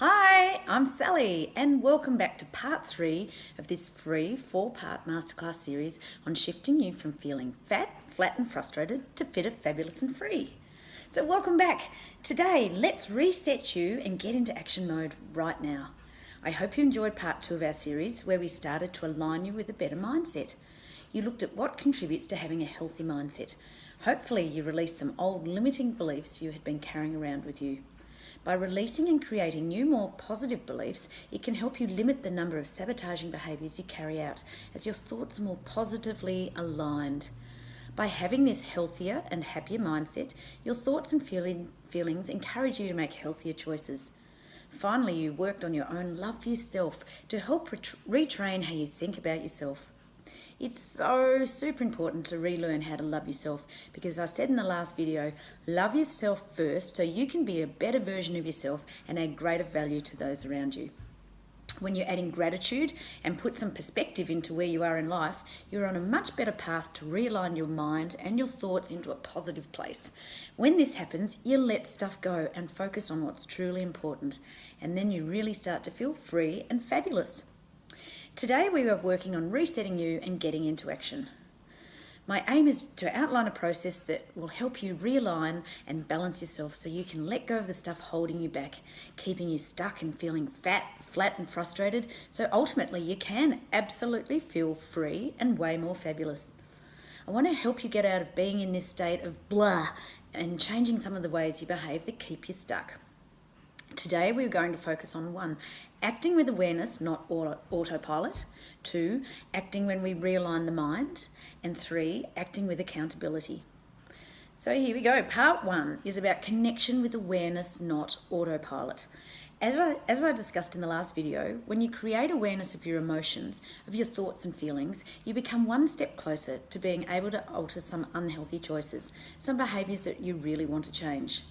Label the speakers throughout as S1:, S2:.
S1: Hi, I'm Sally, and welcome back to part 3 of this free 4-part masterclass series on shifting you from feeling fat, flat, and frustrated to fitter, fabulous, and free. So, welcome back. Today, let's reset you and get into action mode right now. I hope you enjoyed part 2 of our series where we started to align you with a better mindset. You looked at what contributes to having a healthy mindset. Hopefully, you released some old limiting beliefs you had been carrying around with you. By releasing and creating new, more positive beliefs, it can help you limit the number of sabotaging behaviours you carry out as your thoughts are more positively aligned. By having this healthier and happier mindset, your thoughts and feelings encourage you to make healthier choices. Finally, you worked on your own love for yourself to help retrain how you think about yourself. It's so super important to relearn how to love yourself because I said in the last video, love yourself first so you can be a better version of yourself and add greater value to those around you. When you're adding gratitude and put some perspective into where you are in life, you're on a much better path to realign your mind and your thoughts into a positive place. When this happens, you let stuff go and focus on what's truly important, and then you really start to feel free and fabulous. Today we are working on resetting you and getting into action. My aim is to outline a process that will help you realign and balance yourself so you can let go of the stuff holding you back, keeping you stuck and feeling fat, flat and frustrated, so ultimately you can absolutely feel free and way more fabulous. I want to help you get out of being in this state of blah and changing some of the ways you behave that keep you stuck. Today we're going to focus on 1, acting with awareness, not autopilot, 2, acting when we realign the mind, and 3, acting with accountability. So here we go. Part 1 is about connection with awareness, not autopilot. As I discussed in the last video, when you create awareness of your emotions, of your thoughts and feelings, you become one step closer to being able to alter some unhealthy choices, some behaviours that you really want to change.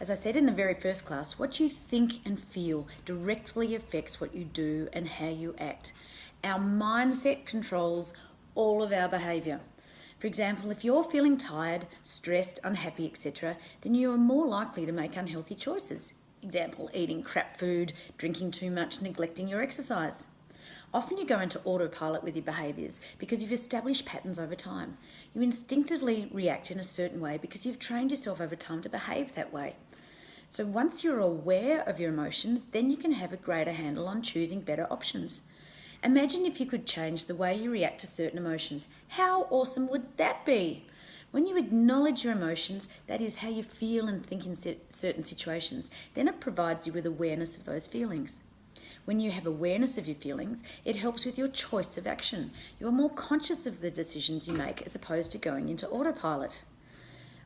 S1: As I said in the very first class, what you think and feel directly affects what you do and how you act. Our mindset controls all of our behaviour. For example, if you're feeling tired, stressed, unhappy, etc., then you are more likely to make unhealthy choices. Example, eating crap food, drinking too much, neglecting your exercise. Often you go into autopilot with your behaviours because you've established patterns over time. You instinctively react in a certain way because you've trained yourself over time to behave that way. So once you're aware of your emotions, then you can have a greater handle on choosing better options. Imagine if you could change the way you react to certain emotions. How awesome would that be? When you acknowledge your emotions, that is how you feel and think in certain situations, then it provides you with awareness of those feelings. When you have awareness of your feelings, it helps with your choice of action. You are more conscious of the decisions you make as opposed to going into autopilot.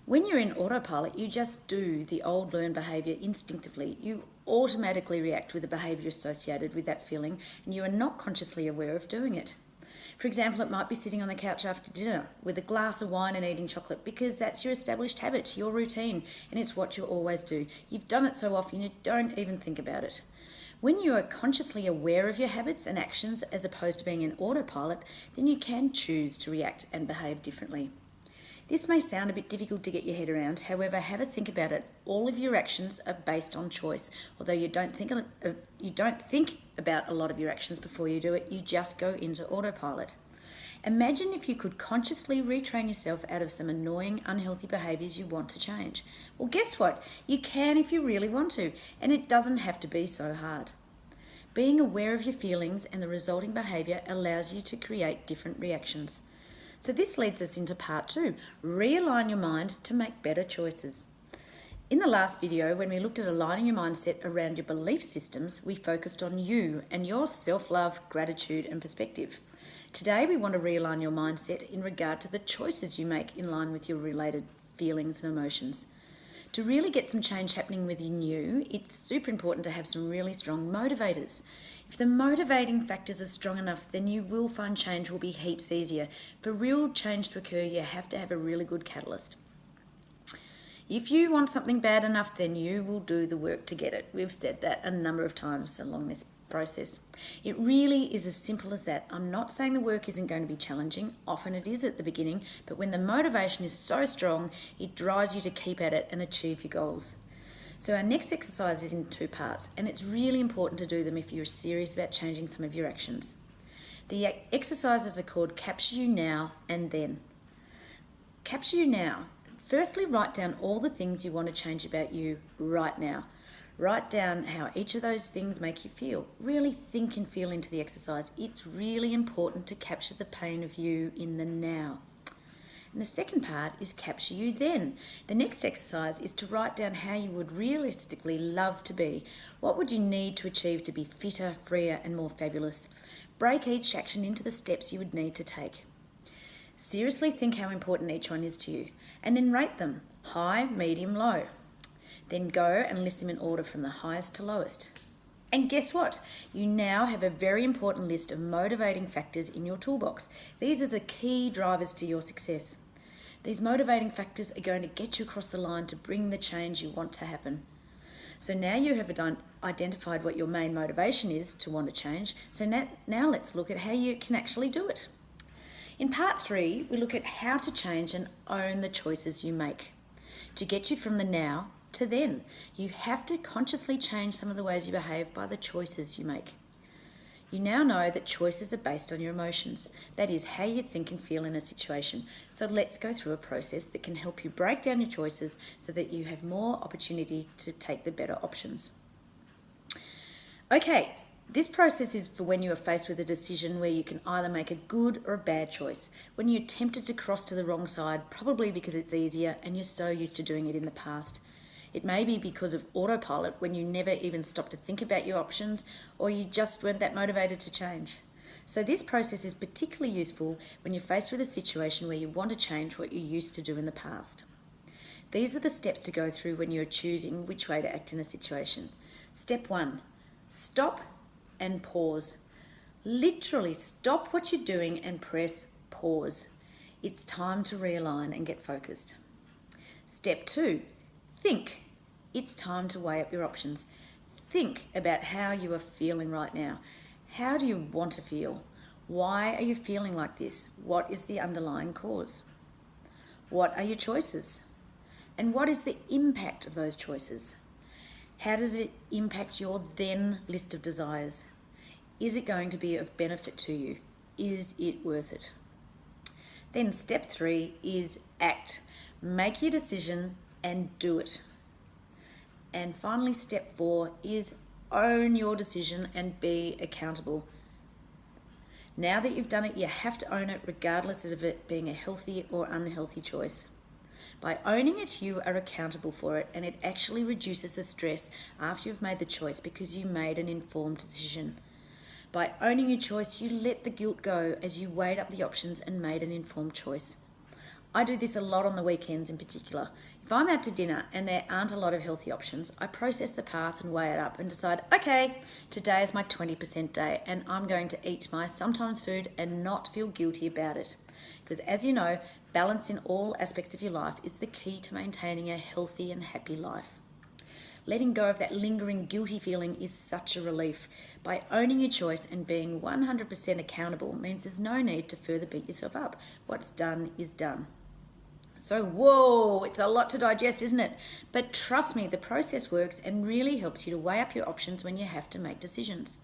S1: When you're in autopilot, you just do the old learned behaviour instinctively. You automatically react with the behaviour associated with that feeling, and you are not consciously aware of doing it. For example, it might be sitting on the couch after dinner with a glass of wine and eating chocolate because that's your established habit, your routine, and it's what you always do. You've done it so often you don't even think about it. When you are consciously aware of your habits and actions as opposed to being in autopilot, then you can choose to react and behave differently. This may sound a bit difficult to get your head around, however, have a think about it. All of your actions are based on choice. Although you don't think about a lot of your actions before you do it, you just go into autopilot. Imagine if you could consciously retrain yourself out of some annoying, unhealthy behaviours you want to change. Well, guess what? You can if you really want to, and it doesn't have to be so hard. Being aware of your feelings and the resulting behaviour allows you to create different reactions. So this leads us into part 2, realign your mind to make better choices. In the last video, when we looked at aligning your mindset around your belief systems, we focused on you and your self-love, gratitude and perspective. Today, we want to realign your mindset in regard to the choices you make in line with your related feelings and emotions. To really get some change happening within you, it's super important to have some really strong motivators. If the motivating factors are strong enough, then you will find change will be heaps easier. For real change to occur, you have to have a really good catalyst. If you want something bad enough, then you will do the work to get it. We've said that a number of times along this process. It really is as simple as that. I'm not saying the work isn't going to be challenging. Often it is at the beginning, but when the motivation is so strong, it drives you to keep at it and achieve your goals. So our next exercise is in 2 parts, and it's really important to do them if you're serious about changing some of your actions. The exercises are called Capture You Now and Then. Capture You Now. Firstly, write down all the things you want to change about you right now. Write down how each of those things make you feel. Really think and feel into the exercise. It's really important to capture the pain of you in the now. And the second part is Capture You Then. The next exercise is to write down how you would realistically love to be. What would you need to achieve to be fitter, freer, and more fabulous? Break each action into the steps you would need to take. Seriously think how important each one is to you, and then rate them: high, medium, low. Then go and list them in order from the highest to lowest. And guess what? You now have a very important list of motivating factors in your toolbox. These are the key drivers to your success. These motivating factors are going to get you across the line to bring the change you want to happen. So now you have identified what your main motivation is to want to change. So now let's look at how you can actually do it. In part 3, we look at how to change and own the choices you make. To get you from the now to then, you have to consciously change some of the ways you behave by the choices you make. You now know that choices are based on your emotions. That is how you think and feel in a situation. So let's go through a process that can help you break down your choices so that you have more opportunity to take the better options. Okay, this process is for when you are faced with a decision where you can either make a good or a bad choice. When you're tempted to cross to the wrong side, probably because it's easier and you're so used to doing it in the past. It may be because of autopilot when you never even stop to think about your options, or you just weren't that motivated to change. So this process is particularly useful when you're faced with a situation where you want to change what you used to do in the past. These are the steps to go through when you're choosing which way to act in a situation. Step 1, stop and pause. Literally stop what you're doing and press pause. It's time to realign and get focused. Step 2, think. It's time to weigh up your options. Think about how you are feeling right now. How do you want to feel? Why are you feeling like this? What is the underlying cause? What are your choices? And what is the impact of those choices? How does it impact your then list of desires? Is it going to be of benefit to you? Is it worth it? Then step 3 is act. Make your decision and do it. And finally, step 4 is own your decision and be accountable. Now that you've done it, you have to own it regardless of it being a healthy or unhealthy choice. By owning it, you are accountable for it, and it actually reduces the stress after you've made the choice because you made an informed decision. By owning your choice, you let the guilt go as you weighed up the options and made an informed choice. I do this a lot on the weekends in particular. If I'm out to dinner and there aren't a lot of healthy options, I process the path and weigh it up and decide, okay, today is my 20% day and I'm going to eat my sometimes food and not feel guilty about it. Because as you know, balance in all aspects of your life is the key to maintaining a healthy and happy life. Letting go of that lingering guilty feeling is such a relief. By owning your choice and being 100% accountable means there's no need to further beat yourself up. What's done is done. So, whoa, it's a lot to digest, isn't it? But trust me, the process works and really helps you to weigh up your options when you have to make decisions.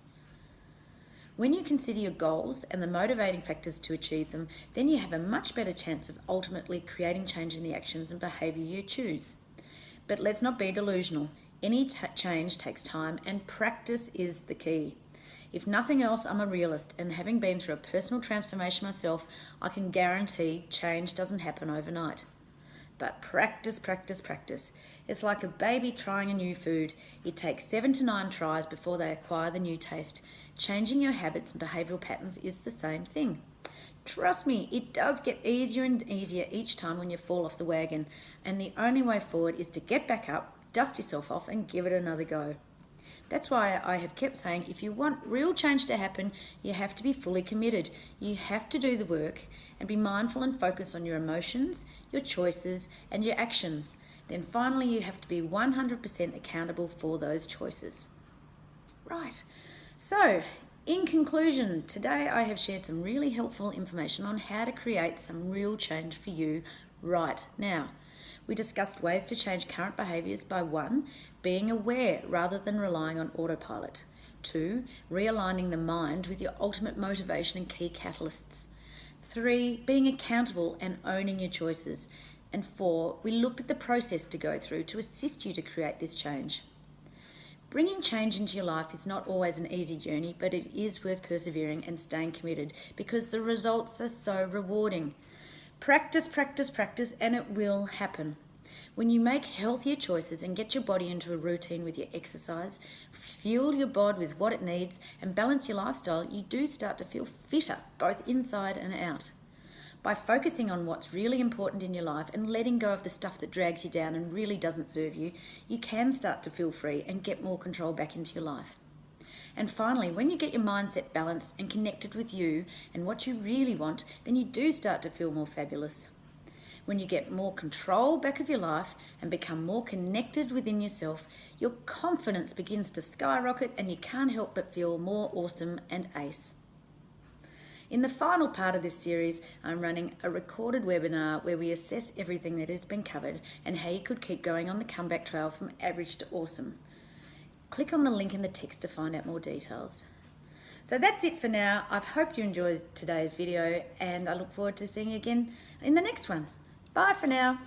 S1: When you consider your goals and the motivating factors to achieve them, then you have a much better chance of ultimately creating change in the actions and behaviour you choose. But let's not be delusional. Any change takes time and practice is the key. If nothing else, I'm a realist, and having been through a personal transformation myself, I can guarantee change doesn't happen overnight. But practice, practice, practice. It's like a baby trying a new food. It takes 7 to 9 tries before they acquire the new taste. Changing your habits and behavioural patterns is the same thing. Trust me, it does get easier and easier each time when you fall off the wagon, and the only way forward is to get back up, dust yourself off, and give it another go. That's why I have kept saying if you want real change to happen, you have to be fully committed. You have to do the work and be mindful and focus on your emotions, your choices, and your actions. Then finally, you have to be 100% accountable for those choices. Right. So, in conclusion, today I have shared some really helpful information on how to create some real change for you right now. We discussed ways to change current behaviours by 1. Being aware rather than relying on autopilot. 2. Realigning the mind with your ultimate motivation and key catalysts. 3. Being accountable and owning your choices. And 4. We looked at the process to go through to assist you to create this change. Bringing change into your life is not always an easy journey, but it is worth persevering and staying committed because the results are so rewarding. Practice, practice, practice, and it will happen. When you make healthier choices and get your body into a routine with your exercise, fuel your body with what it needs, and balance your lifestyle, you do start to feel fitter, both inside and out. By focusing on what's really important in your life and letting go of the stuff that drags you down and really doesn't serve you, you can start to feel free and get more control back into your life. And finally, when you get your mindset balanced and connected with you and what you really want, then you do start to feel more fabulous. When you get more control back of your life and become more connected within yourself, your confidence begins to skyrocket and you can't help but feel more awesome and ace. In the final part of this series, I'm running a recorded webinar where we assess everything that has been covered and how you could keep going on the comeback trail from average to awesome. Click on the link in the text to find out more details. So that's it for now. I hope you enjoyed today's video and I look forward to seeing you again in the next one. Bye for now.